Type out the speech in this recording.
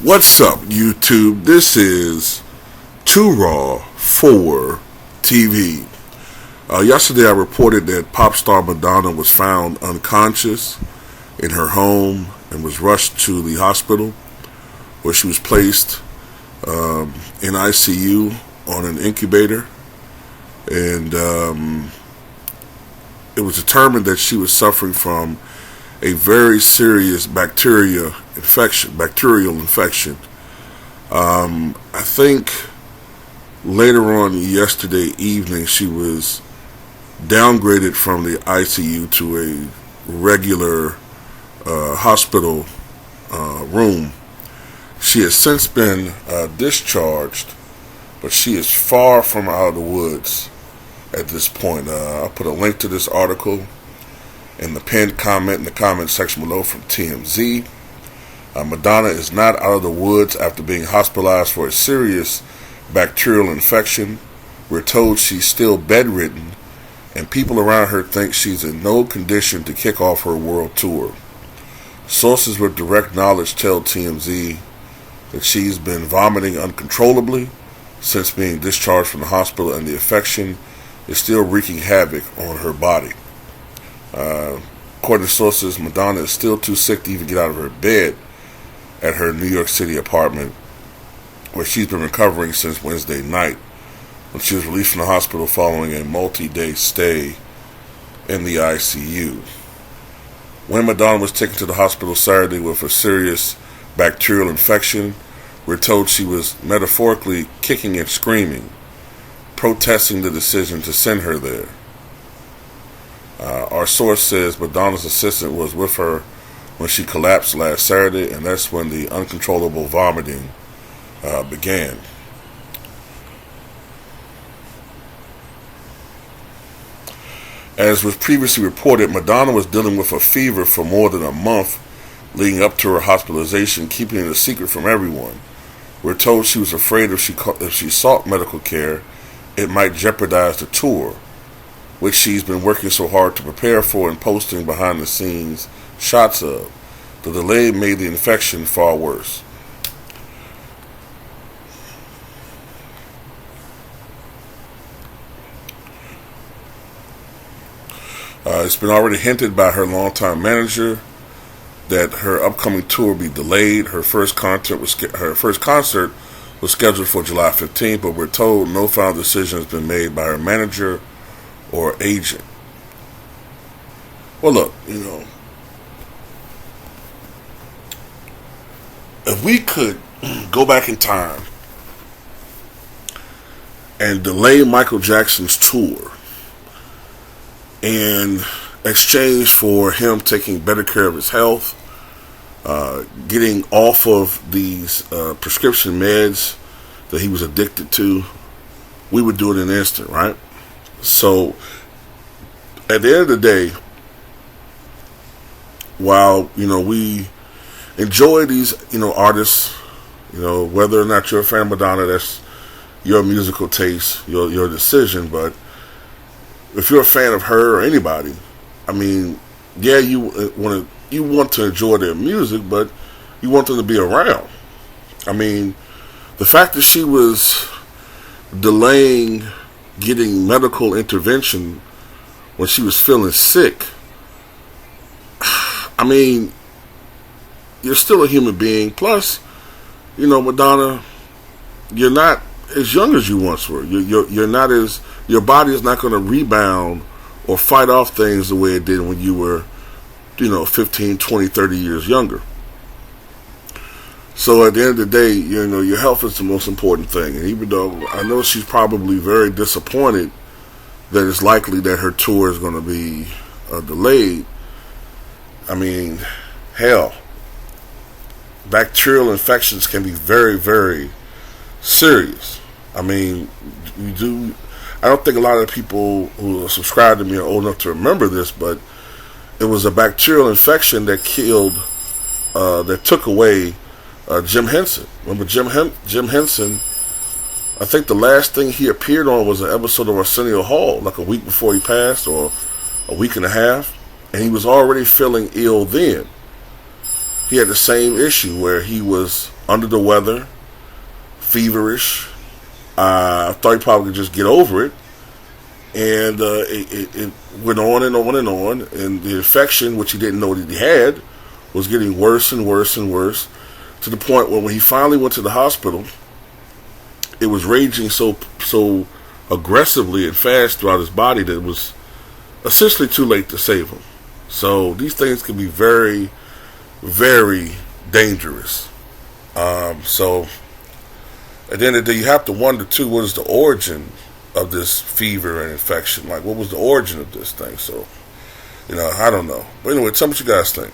What's up, YouTube? This is Too Raw for TV. Yesterday I reported that pop star Madonna was found unconscious in her home and was rushed to the hospital where she was placed in ICU on an incubator. And it was determined that she was suffering from a very serious bacterial infection. I think later on yesterday evening she was downgraded from the ICU to a regular hospital room. She has since been discharged, but she is far from out of the woods at this point. I'll put a link to this article in the pinned comment in the comment section below from TMZ. Madonna is not out of the woods after being hospitalized for a serious bacterial infection. We're told she's still bedridden, and people around her think she's in no condition to kick off her world tour. Sources with direct knowledge tell TMZ that she's been vomiting uncontrollably since being discharged from the hospital, and the infection is still wreaking havoc on her body. According to sources, Madonna is still too sick to even get out of her bed at her New York City apartment, where she's been recovering since Wednesday night, when she was released from the hospital following a multi-day stay in the ICU. When Madonna was taken to the hospital Saturday with a serious bacterial infection, we're told she was metaphorically kicking and screaming, protesting the decision to send her there. Our source says Madonna's assistant was with her when she collapsed last Saturday, and that's when the uncontrollable vomiting began. As was previously reported, Madonna was dealing with a fever for more than a month leading up to her hospitalization, keeping it a secret from everyone. We're told she was afraid if she sought medical care, it might jeopardize the tour, which she's been working so hard to prepare for and posting behind-the-scenes shots of. The delay made the infection far worse. It's been already hinted by her longtime manager that her upcoming tour be delayed. Her first concert was scheduled for July 15th, but we're told no final decision has been made by her manager or agent. Well, look, if we could go back in time and delay Michael Jackson's tour in exchange for him taking better care of his health, getting off of these prescription meds that he was addicted to, we would do it in an instant, right? So, at the end of the day, while, we enjoy these, artists, whether or not you're a fan of Madonna, that's your musical taste, your decision, but if you're a fan of her or anybody, yeah, you want to enjoy their music, but you want them to be around. The fact that she was delaying getting medical intervention when she was feeling sick, you're still a human being. Plus, Madonna, you're not as young as you once were. You're not as, your body is not going to rebound or fight off things the way it did when you were 15, 20, 30 years younger. So at the end of the day, your health is the most important thing. And even though I know she's probably very disappointed that it's likely that her tour is going to be delayed, hell, bacterial infections can be very, very serious. I don't think a lot of people who subscribe to me are old enough to remember this, but it was a bacterial infection that took away Jim Henson. Remember Jim Henson? I think the last thing he appeared on was an episode of Arsenio Hall, like a week before he passed, or a week and a half, and he was already feeling ill then. he had the same issue where he was under the weather, feverish. I thought he probably could just get over it. And it went on and on and on. And the infection, which he didn't know that he had, was getting worse and worse and worse, to the point where when he finally went to the hospital, it was raging so aggressively and fast throughout his body that it was essentially too late to save him. So these things can be very, very dangerous. So at the end of the day, you have to wonder too, what is the origin of this fever and infection? Like, what was the origin of this thing? So, I don't know. But anyway, tell me what you guys think.